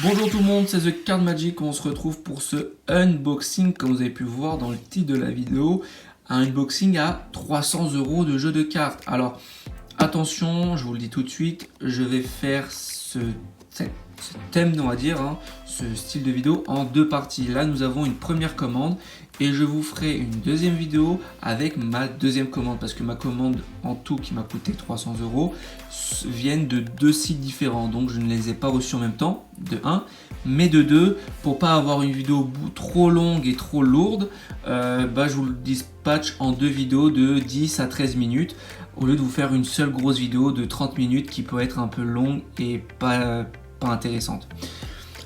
Bonjour tout le monde, c'est The Card Magic. On se retrouve pour ce unboxing, comme vous avez pu voir dans le titre de la vidéo. Un unboxing à 300 € de jeu de cartes. Alors attention, je vous le dis tout de suite, je vais faire ce thème, on va dire, ce style de vidéo en deux parties. Là nous avons une première commande et je vous ferai une deuxième vidéo avec ma deuxième commande, parce que ma commande en tout qui m'a coûté 300 € viennent de deux sites différents, donc je ne les ai pas reçus en même temps, de 1, mais de 2, pour pas avoir une vidéo trop longue et trop lourde, je vous le dispatche en deux vidéos de 10 à 13 minutes au lieu de vous faire une seule grosse vidéo de 30 minutes qui peut être un peu longue et pas intéressante.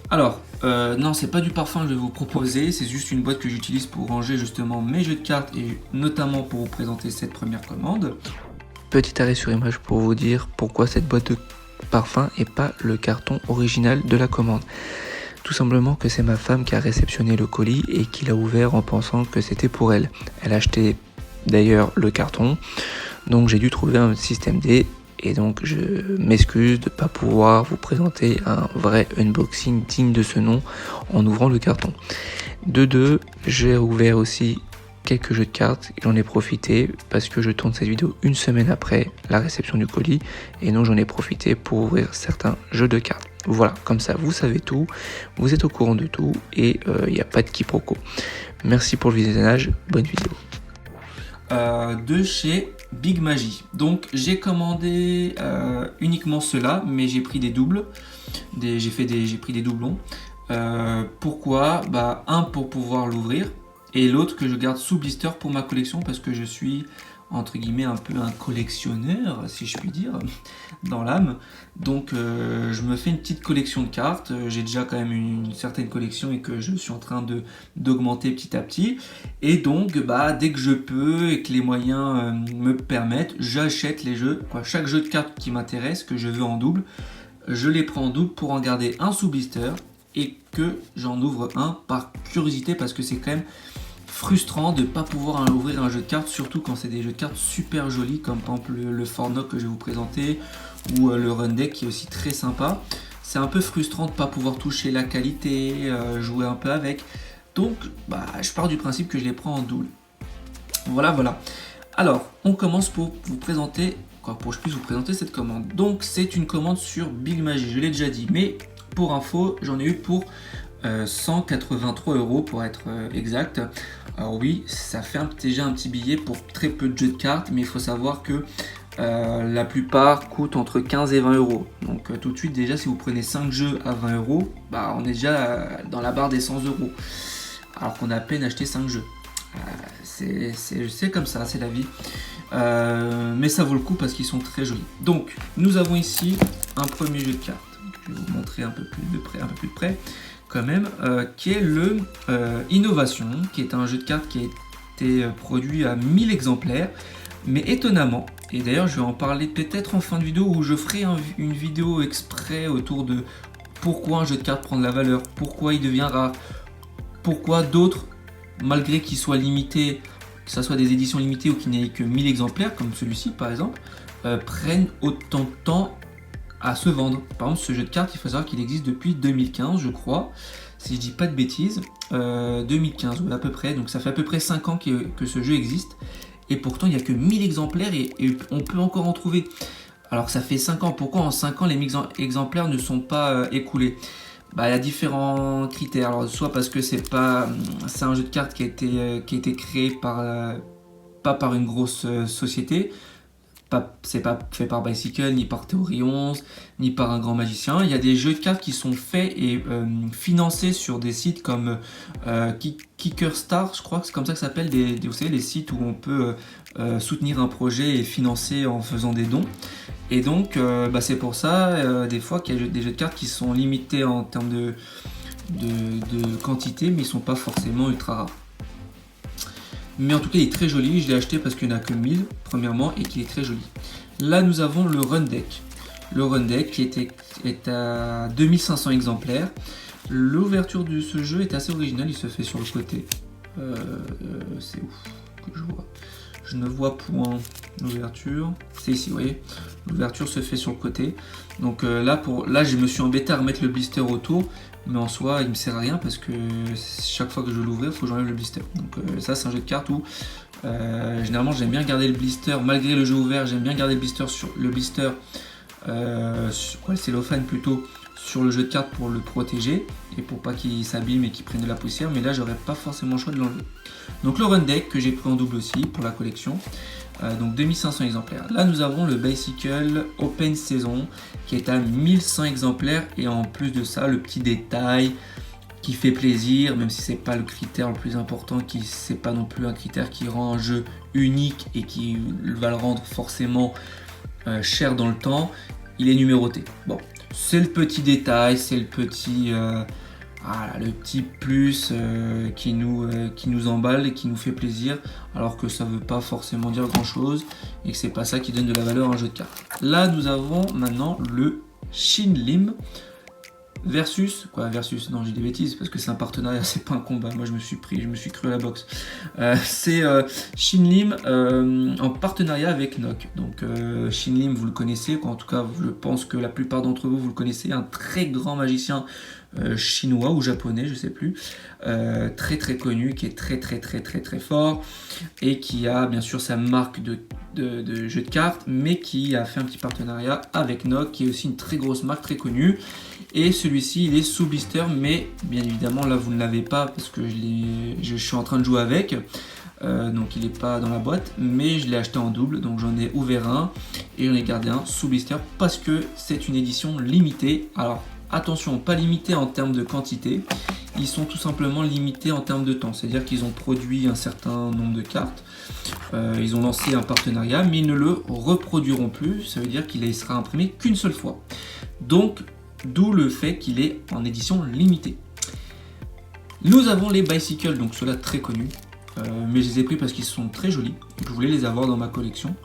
Alors, non, c'est pas du parfum que je vais vous proposer, c'est juste une boîte que j'utilise pour ranger justement mes jeux de cartes et notamment pour vous présenter cette première commande. Petit arrêt sur image pour vous dire pourquoi cette boîte de parfum et pas le carton original de la commande. Tout simplement que c'est ma femme qui a réceptionné le colis et qui l'a ouvert en pensant que c'était pour elle. Elle a acheté d'ailleurs le carton, donc j'ai dû trouver un système D. Et donc je m'excuse de ne pas pouvoir vous présenter un vrai unboxing digne de ce nom en ouvrant le carton. De deux, j'ai ouvert aussi quelques jeux de cartes, j'en ai profité parce que je tourne cette vidéo une semaine après la réception du colis et donc j'en ai profité pour ouvrir certains jeux de cartes. Voilà, comme ça vous savez tout, vous êtes au courant de tout et il n'y a pas de quiproquo. Merci pour le visionnage, bonne vidéo. De chez Big Magie. Donc j'ai commandé uniquement cela, mais j'ai pris des doubles, j'ai pris des doublons. Pourquoi? Un pour pouvoir l'ouvrir et l'autre que je garde sous blister pour ma collection, parce que je suis entre guillemets un peu un collectionneur, si je puis dire, dans l'âme. Donc je me fais une petite collection de cartes. J'ai déjà quand même une certaine collection et que je suis en train d'augmenter petit à petit. Et donc dès que je peux et que les moyens me permettent, j'achète les jeux. Chaque jeu de cartes qui m'intéresse, que je veux en double, je les prends en double pour en garder un sous blister et que j'en ouvre un par curiosité, parce que c'est quand même frustrant de ne pas pouvoir ouvrir un jeu de cartes, surtout quand c'est des jeux de cartes super jolis comme par exemple le Fornoc que je vais vous présenter ou le Run Deck qui est aussi très sympa. C'est un peu frustrant de ne pas pouvoir toucher la qualité, jouer un peu avec. Donc je pars du principe que je les prends en double. Voilà. Alors on commence pour vous présenter, pour que je puisse vous présenter cette commande. Donc c'est une commande sur Big Magie, je l'ai déjà dit, mais pour info j'en ai eu pour 183 € pour être exact. Alors oui, ça fait déjà un petit billet pour très peu de jeux de cartes, mais il faut savoir que la plupart coûtent entre 15 et 20 €. Donc tout de suite déjà, si vous prenez 5 jeux à 20 €, on est déjà dans la barre des 100 €, alors qu'on a à peine acheté 5 jeux. C'est comme ça, c'est la vie. Mais ça vaut le coup parce qu'ils sont très jolis. Donc nous avons ici un premier jeu de cartes. Je vais vous montrer un peu plus de près quand même, qui est le Innovation, qui est un jeu de cartes qui a été produit à 1000 exemplaires, mais étonnamment, et d'ailleurs je vais en parler peut-être en fin de vidéo, où je ferai une vidéo exprès autour de pourquoi un jeu de cartes prend de la valeur, pourquoi il devient rare, pourquoi d'autres, malgré qu'il soit limité, que ce soit des éditions limitées ou qu'il n'y ait que 1000 exemplaires, comme celui-ci par exemple, prennent autant de temps à se vendre. Par exemple, ce jeu de cartes, il faut savoir qu'il existe depuis 2015, je crois, si je dis pas de bêtises, 2015 à peu près, donc ça fait à peu près 5 ans que ce jeu existe, et pourtant il n'y a que 1000 exemplaires et on peut encore en trouver. Alors que ça fait 5 ans, pourquoi en 5 ans les 1000 exemplaires ne sont pas écoulés? Il y a différents critères. Alors soit parce que c'est un jeu de cartes qui a été créé pas par une grosse société. C'est pas fait par Bicycle, ni par Théorie 11, ni par un grand magicien. Il y a des jeux de cartes qui sont faits et financés sur des sites comme Kickerstar, je crois que c'est comme ça que ça s'appelle, vous savez, les sites où on peut soutenir un projet et financer en faisant des dons. Et donc c'est pour ça des fois qu'il y a des jeux de cartes qui sont limités en termes de quantité, mais ils sont pas forcément ultra rares. Mais en tout cas il est très joli, je l'ai acheté parce qu'il n'y en a que 1000 premièrement et qu'il est très joli. Là nous avons le Run Deck. Le Run Deck qui est à 2500 exemplaires. L'ouverture de ce jeu est assez originale, il se fait sur le côté. C'est ouf que je vois. je ne vois point l'ouverture. C'est ici, vous voyez. L'ouverture se fait sur le côté. Donc là, je me suis embêté à remettre le blister autour. Mais en soi, il ne me sert à rien parce que chaque fois que je veux l'ouvrir, il faut que j'enlève le blister. Donc ça, c'est un jeu de cartes où généralement j'aime bien garder le blister, malgré le jeu ouvert, j'aime bien garder le blister sur le cellophane plutôt sur le jeu de cartes pour le protéger et pour pas qu'il s'abîme et qu'il prenne de la poussière. Mais là, j'aurais pas forcément le choix de l'enlever. Donc le run deck que j'ai pris en double aussi pour la collection. Donc 2500 exemplaires. Là nous avons le Bicycle Open Saison qui est à 1100 exemplaires et en plus de ça le petit détail qui fait plaisir, même si c'est pas le critère le plus important, c'est pas non plus un critère qui rend un jeu unique et qui va le rendre forcément cher dans le temps, il est numéroté. Bon, c'est le petit détail, c'est le petit le petit plus qui nous emballe et qui nous fait plaisir, alors que ça veut pas forcément dire grand chose et que c'est pas ça qui donne de la valeur à un jeu de cartes. Là nous avons maintenant le Shin Lim versus non, j'ai des bêtises parce que c'est un partenariat, c'est pas un combat. Moi je me suis cru à la boxe. C'est Shin Lim en partenariat avec Nock. Donc Shin Lim, vous le connaissez, en tout cas je pense que la plupart d'entre vous le connaissez, un très grand magicien chinois ou japonais, je sais plus, très très connu, qui est très fort et qui a bien sûr sa marque de jeu de cartes, mais qui a fait un petit partenariat avec Nock, qui est aussi une très grosse marque très connue. Et celui-ci il est sous blister, mais bien évidemment là vous ne l'avez pas parce que je suis en train de jouer avec, donc il n'est pas dans la boîte, mais je l'ai acheté en double, donc j'en ai ouvert un et j'en ai gardé un sous blister parce que c'est une édition limitée. Alors attention, pas limité en termes de quantité, ils sont tout simplement limités en termes de temps, c'est à dire qu'ils ont produit un certain nombre de cartes, ils ont lancé un partenariat mais ils ne le reproduiront plus, ça veut dire qu'il sera imprimé qu'une seule fois, donc d'où le fait qu'il est en édition limitée. Nous avons les Bicycle, donc ceux-là très connus, mais je les ai pris parce qu'ils sont très jolis, je voulais les avoir dans ma collection.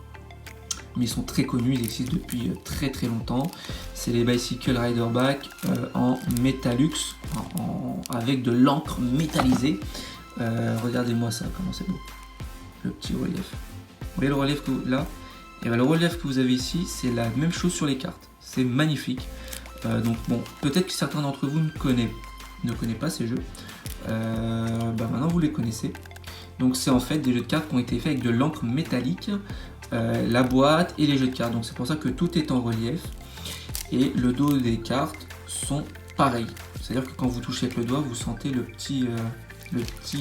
Mais ils sont très connus, ils existent depuis très longtemps. C'est les Bicycle Riderback en Metallux, avec de l'encre métallisée. Regardez-moi ça, comment c'est beau. Le petit relief. Vous voyez le relief là? Et bien, le relief que vous avez ici, c'est la même chose sur les cartes. C'est magnifique. Donc bon, peut-être que certains d'entre vous ne connaissent pas ces jeux. Maintenant vous les connaissez. Donc c'est en fait des jeux de cartes qui ont été faits avec de l'encre métallique. La boîte et les jeux de cartes, donc c'est pour ça que tout est en relief et le dos des cartes sont pareils, c'est à dire que quand vous touchez avec le doigt vous sentez le petit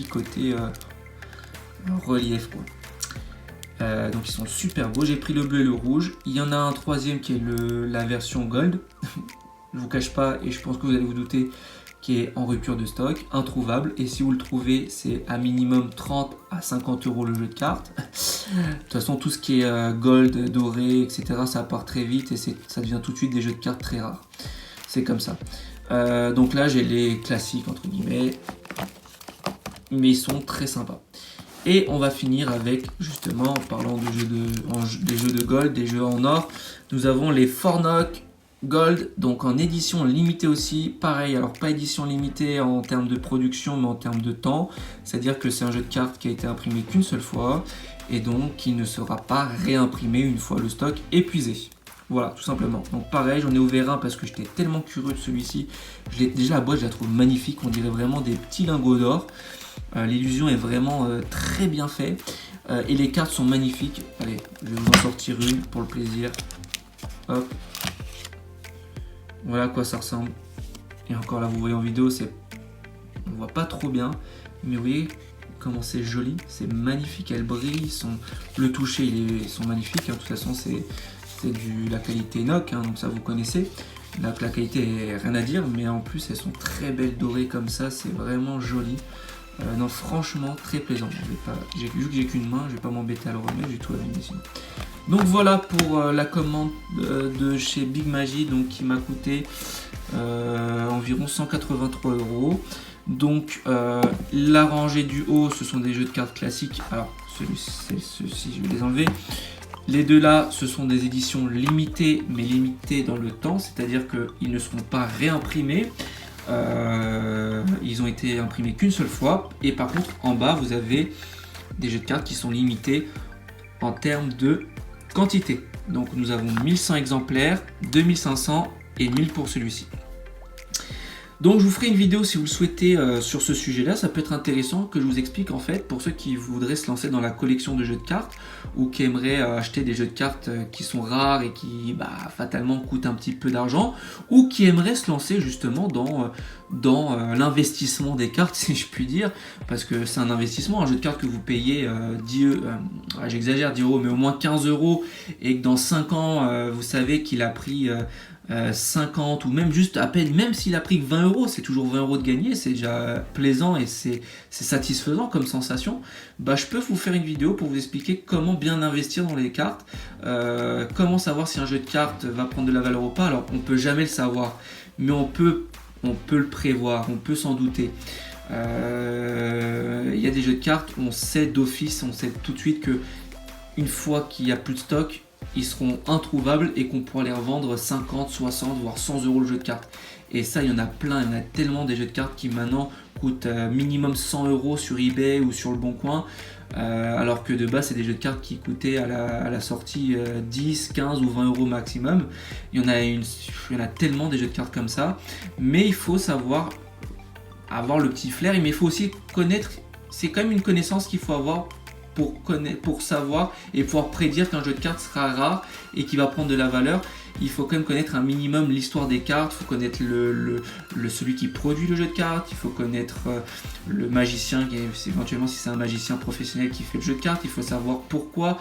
côté relief quoi. Donc ils sont super beaux, j'ai pris le bleu et le rouge, il y en a un troisième qui est la version gold je vous cache pas et je pense que vous allez vous douter, qui est en rupture de stock, introuvable, et si vous le trouvez, c'est à minimum 30 à 50 € le jeu de cartes. De toute façon, tout ce qui est gold, doré, etc., ça part très vite et ça devient tout de suite des jeux de cartes très rares. C'est comme ça. Donc là, j'ai les classiques, entre guillemets, mais ils sont très sympas. Et on va finir avec, justement, en parlant des jeux de gold, des jeux en or, nous avons les Fornock Gold, donc en édition limitée aussi, pareil, alors pas édition limitée en termes de production mais en termes de temps, c'est-à-dire que c'est un jeu de cartes qui a été imprimé qu'une seule fois et donc qui ne sera pas réimprimé une fois le stock épuisé. Voilà, tout simplement. Donc pareil, j'en ai ouvert un parce que j'étais tellement curieux de celui-ci. Déjà la boîte, je la trouve magnifique, on dirait vraiment des petits lingots d'or. L'illusion est vraiment très bien faite et les cartes sont magnifiques. Allez, je vais vous en sortir une pour le plaisir. Hop. Voilà à quoi ça ressemble. Et encore là, vous voyez en vidéo, on voit pas trop bien, mais vous voyez comment c'est joli, c'est magnifique, elles brillent, le toucher, ils sont magnifiques, hein. De toute façon c'est la qualité Nock, hein, donc ça vous connaissez. La qualité est rien à dire, mais en plus elles sont très belles dorées comme ça, c'est vraiment joli. Non, franchement très plaisant. Vu que j'ai qu'une main, je vais pas m'embêter à le remettre du tout à la maison. Donc voilà pour la commande de chez Big Magic, donc qui m'a coûté environ 183 €. Donc la rangée du haut, ce sont des jeux de cartes classiques. Alors ceux-ci, je vais les enlever. Les deux là, ce sont des éditions limitées, mais limitées dans le temps, c'est-à-dire qu'ils ne seront pas réimprimés. Ils ont été imprimés qu'une seule fois. Et par contre, en bas, vous avez des jeux de cartes qui sont limités en termes de quantité. Donc nous avons 1100 exemplaires, 2500 et 1000 pour celui-ci. Donc je vous ferai une vidéo si vous le souhaitez sur ce sujet-là. Ça peut être intéressant que je vous explique en fait pour ceux qui voudraient se lancer dans la collection de jeux de cartes ou qui aimeraient acheter des jeux de cartes qui sont rares et qui fatalement coûtent un petit peu d'argent, ou qui aimeraient se lancer justement dans l'investissement des cartes, si je puis dire, parce que c'est un investissement, un jeu de cartes que vous payez j'exagère 10 euros, mais au moins 15 euros, et que dans 5 ans vous savez qu'il a pris 50 ou même juste à peine, même s'il a pris que 20 euros, c'est toujours 20 euros de gagner, c'est déjà plaisant et c'est satisfaisant comme sensation. Je peux vous faire une vidéo pour vous expliquer comment bien investir dans les cartes, comment savoir si un jeu de cartes va prendre de la valeur ou pas. Alors on peut jamais le savoir, mais on peut le prévoir, on peut s'en douter. Il y a des jeux de cartes, on sait d'office, on sait tout de suite que une fois qu'il n'y a plus de stock, ils seront introuvables et qu'on pourra les revendre 50, 60, voire 100 euros le jeu de cartes. Et ça, il y en a plein, il y en a tellement des jeux de cartes qui maintenant coûtent minimum 100 euros sur eBay ou sur le Bon Coin, alors que de base, c'est des jeux de cartes qui coûtaient à la sortie 10, 15 ou 20 euros maximum. Il y en a tellement des jeux de cartes comme ça, mais il faut savoir avoir le petit flair, mais il faut aussi connaître, c'est quand même une connaissance qu'il faut avoir pour savoir et pouvoir prédire qu'un jeu de cartes sera rare et qui va prendre de la valeur. Il faut quand même connaître un minimum l'histoire des cartes, il faut connaître celui qui produit le jeu de cartes, il faut connaître le magicien, éventuellement si c'est un magicien professionnel qui fait le jeu de cartes, il faut savoir pourquoi.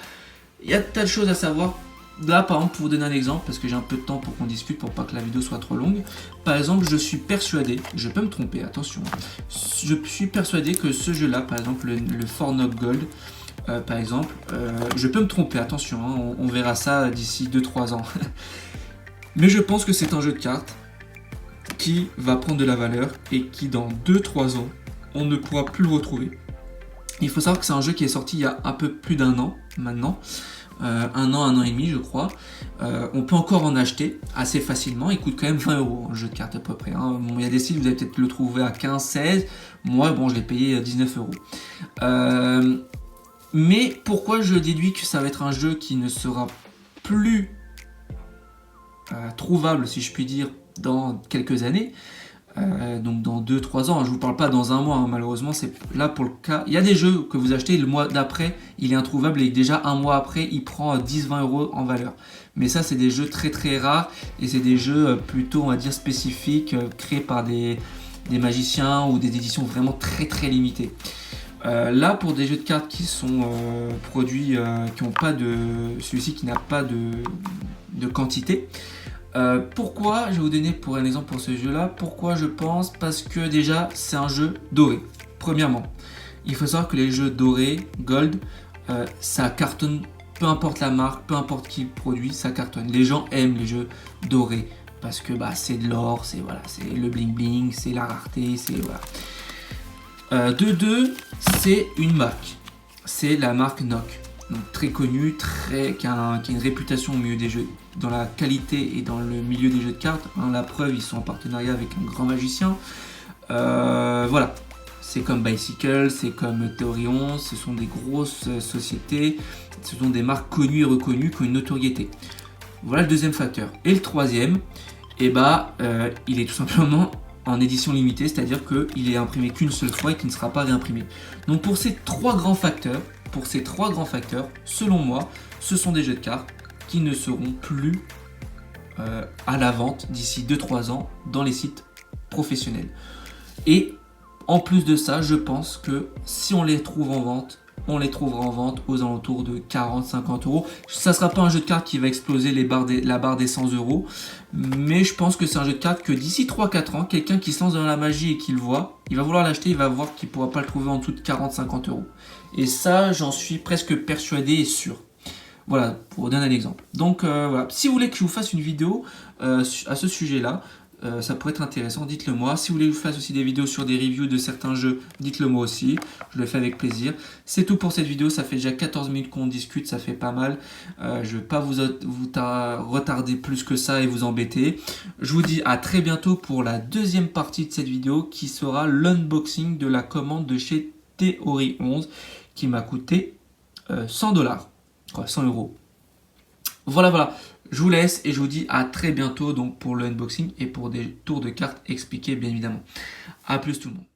Il y a tas de choses à savoir. Là par exemple, pour vous donner un exemple, parce que j'ai un peu de temps pour qu'on discute, pour pas que la vidéo soit trop longue, par exemple je suis persuadé, je peux me tromper, attention, je suis persuadé que ce jeu là, par exemple le Fort Knock Gold, par exemple, je peux me tromper, attention, hein, on verra ça d'ici 2-3 ans. Mais je pense que c'est un jeu de cartes qui va prendre de la valeur et qui dans 2-3 ans, on ne pourra plus le retrouver. Il faut savoir que c'est un jeu qui est sorti il y a un peu plus d'un an maintenant. Un an et demi je crois. On peut encore en acheter assez facilement, il coûte quand même 20 euros un jeu de cartes à peu près. Hein. Bon, il y a des sites, vous allez peut-être le trouver à 15, 16. Moi, je l'ai payé 19 euros. Mais pourquoi je déduis que ça va être un jeu qui ne sera plus trouvable, si je puis dire, dans quelques années, donc dans 2-3 ans, je ne vous parle pas dans un mois, hein, malheureusement, c'est là pour le cas. Il y a des jeux que vous achetez, le mois d'après, il est introuvable et déjà un mois après, il prend 10-20 euros en valeur. Mais ça, c'est des jeux très très rares et c'est des jeux plutôt, on va dire, spécifiques, créés par des magiciens ou des éditions vraiment très très limitées. Là, pour des jeux de cartes qui sont produits, qui n'ont pas de... Celui-ci qui n'a pas de quantité. Pourquoi, je vais vous donner pour un exemple pour ce jeu-là, pourquoi je pense, parce que déjà, c'est un jeu doré. Premièrement, il faut savoir que les jeux dorés, gold, ça cartonne, peu importe la marque, peu importe qui produit, ça cartonne. Les gens aiment les jeux dorés, parce que c'est de l'or, c'est le bling bling, c'est la rareté, c'est voilà. De deux, c'est une marque. C'est la marque Knock. Donc très connue, qui a une réputation au milieu des jeux, dans la qualité et dans le milieu des jeux de cartes. Hein, la preuve, ils sont en partenariat avec un grand magicien. Voilà. C'est comme Bicycle, c'est comme Theorion, ce sont des grosses sociétés, ce sont des marques connues et reconnues qui ont une notoriété. Voilà le deuxième facteur. Et le troisième, il est tout simplement en édition limitée, c'est-à-dire qu'il est imprimé qu'une seule fois et qu'il ne sera pas réimprimé. Donc pour ces trois grands facteurs, selon moi, ce sont des jeux de cartes qui ne seront plus à la vente d'ici 2-3 ans dans les sites professionnels. Et en plus de ça, je pense que si on les trouve en vente, on les trouvera en vente aux alentours de 40-50 euros. Ça ne sera pas un jeu de cartes qui va exploser la barre des 100 euros, mais je pense que c'est un jeu de cartes que d'ici 3-4 ans, quelqu'un qui se lance dans la magie et qui le voit, il va vouloir l'acheter, il va voir qu'il ne pourra pas le trouver en dessous de 40-50 euros. Et ça, j'en suis presque persuadé et sûr. Voilà, pour vous donner un exemple. Donc voilà, si vous voulez que je vous fasse une vidéo à ce sujet-là, ça pourrait être intéressant, dites-le moi. Si vous voulez que je vous fasse aussi des vidéos sur des reviews de certains jeux, dites-le moi aussi, je le fais avec plaisir. C'est tout pour cette vidéo, ça fait déjà 14 minutes qu'on discute, ça fait pas mal. Je ne vais pas vous retarder plus que ça et vous embêter. Je vous dis à très bientôt pour la deuxième partie de cette vidéo qui sera l'unboxing de la commande de chez Theory 11 qui m'a coûté 100 $. quoi, 100 euros. Voilà, je vous laisse et je vous dis à très bientôt donc pour le unboxing et pour des tours de cartes expliqués bien évidemment. A plus tout le monde.